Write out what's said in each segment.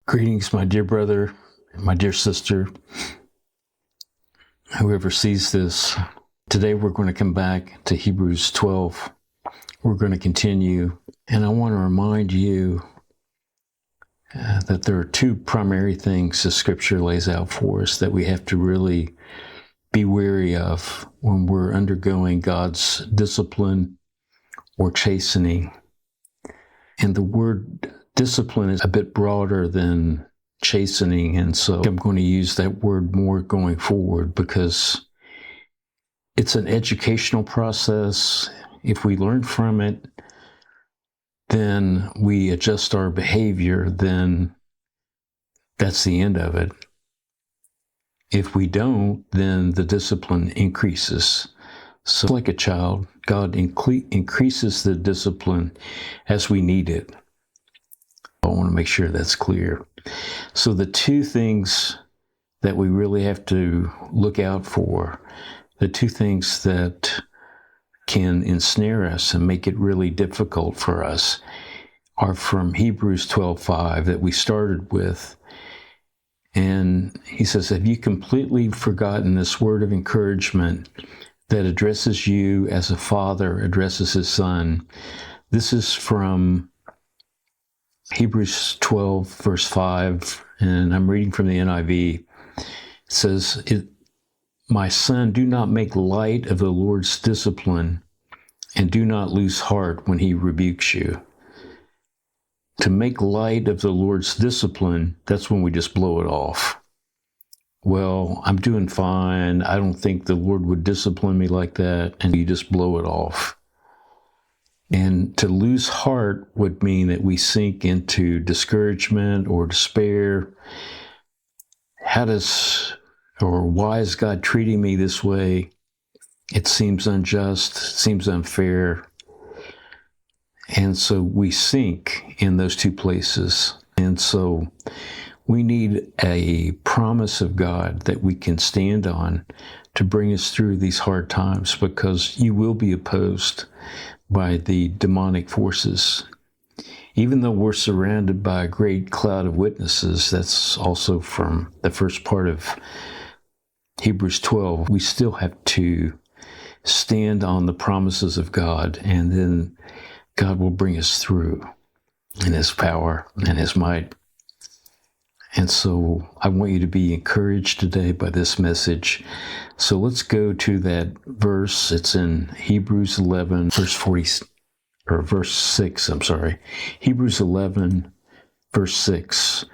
Greetings, my dear brother and my dear sister, whoever sees this. Today we're going to come back to Hebrews 12. We're going to continue, and I want to remind you that there are two primary things the Scripture lays out for us that we have to really be wary of when we're undergoing God's discipline or chastening. And the word discipline is a bit broader than chastening, and so I'm going to use that word more going forward because it's an educational process. If we learn from it, then we adjust our behavior, then that's the end of it. If we don't, then the discipline increases. So like a child, God increases the discipline as we need it. I want to make sure that's clear. So the two things that we really have to look out for, the two things that can ensnare us and make it really difficult for us, are from Hebrews 12:5 that we started with. And he says, have you completely forgotten this word of encouragement that addresses you as a father addresses his son? This is from Hebrews 12, verse 5, and I'm reading from the NIV. It says, my son, do not make light of the Lord's discipline, and do not lose heart when he rebukes you. To make light of the Lord's discipline, that's when we just blow it off. Well, I'm doing fine. I don't think the Lord would discipline me like that, and you just blow it off. And to lose heart would mean that we sink into discouragement or despair. Why is God treating me this way? It seems unjust, it seems unfair. And so we sink in those two places. And so we need a promise of God that we can stand on to bring us through these hard times, because you will be opposed by the demonic forces. Even though we're surrounded by a great cloud of witnesses, that's also from the first part of Hebrews 12, we still have to stand on the promises of God, and then God will bring us through in His power and His might. And so I want you to be encouraged today by this message. So let's go to that verse. It's in Hebrews 11, verse 6, Hebrews 11, verse 6.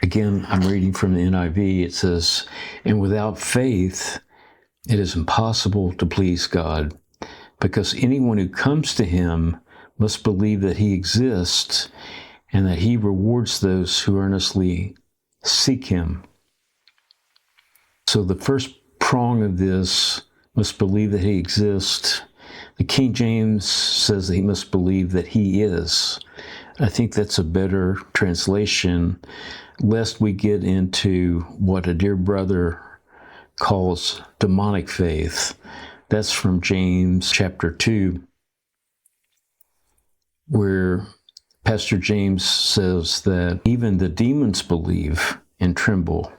Again, I'm reading from the NIV. It says, and without faith, it is impossible to please God, because anyone who comes to Him must believe that He exists and that He rewards those who earnestly seek Him. So the first prong of this, must believe that He exists. The King James says that he must believe that He is. I think that's a better translation, lest we get into what a dear brother calls demonic faith. That's from James chapter 2, where Pastor James says that even the demons believe and tremble,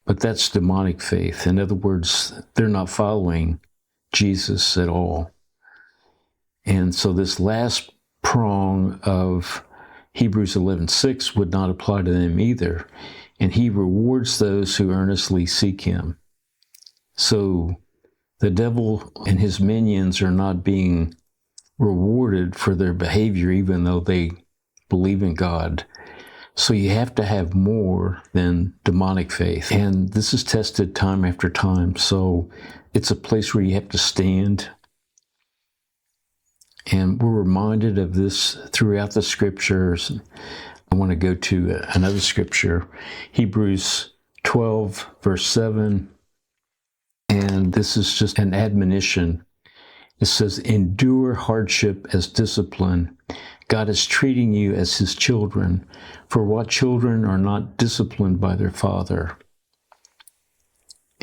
but that's demonic faith. In other words, they're not following Jesus at all. And so this last prong of Hebrews 11:6 would not apply to them either. And He rewards those who earnestly seek Him. So the devil and his minions are not being rewarded for their behavior, even though they believe in God. So you have to have more than demonic faith. And this is tested time after time. So it's a place where you have to stand. And we're reminded of this throughout the Scriptures. I want to go to another Scripture, Hebrews 12, verse 7. And this is just an admonition. It says, endure hardship as discipline. God is treating you as His children. For what children are not disciplined by their father?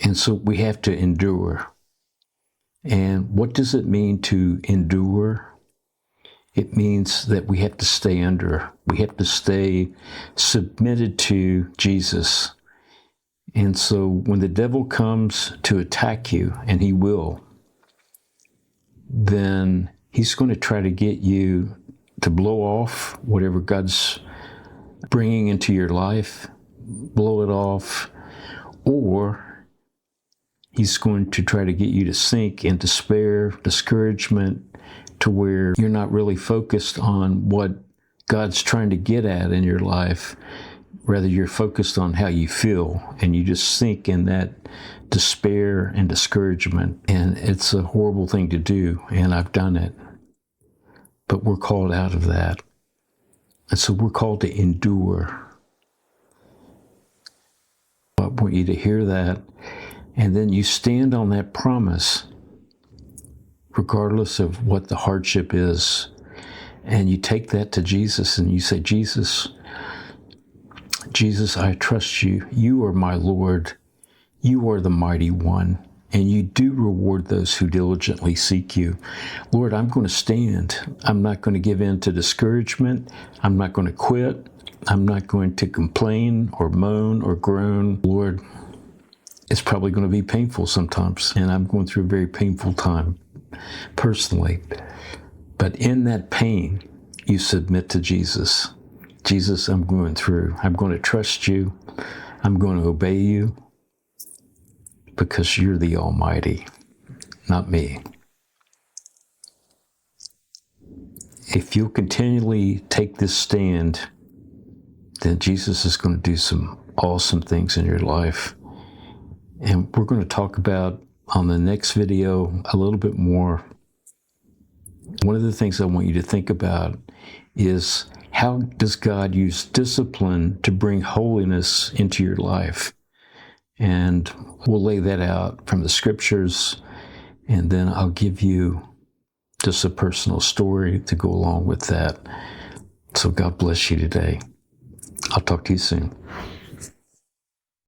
And so we have to endure. And what does it mean to endure? It means that we have to stay under. We have to stay submitted to Jesus. And so when the devil comes to attack you, and he will, then he's going to try to get you to blow off whatever God's bringing into your life, blow it off, or he's going to try to get you to sink in despair, discouragement, to where you're not really focused on what God's trying to get at in your life. Rather, you're focused on how you feel, and you just sink in that despair and discouragement. And it's a horrible thing to do, and I've done it. But we're called out of that. And so we're called to endure. I want you to hear that, and then you stand on that promise, regardless of what the hardship is, and you take that to Jesus and you say, Jesus, I trust you. You are my Lord. You are the mighty one, and you do reward those who diligently seek you. Lord, I'm going to stand. I'm not going to give in to discouragement. I'm not going to quit. I'm not going to complain or moan or groan. Lord, it's probably going to be painful sometimes, and I'm going through a very painful time personally. But in that pain, you submit to Jesus. Jesus, I'm going through. I'm going to trust you. I'm going to obey you because you're the Almighty, not me. If you'll continually take this stand, then Jesus is going to do some awesome things in your life. And we're going to talk about on the next video a little bit more. One of the things I want you to think about is, how does God use discipline to bring holiness into your life? And we'll lay that out from the scriptures, and then I'll give you just a personal story to go along with that. So God bless you today. I'll talk to you soon.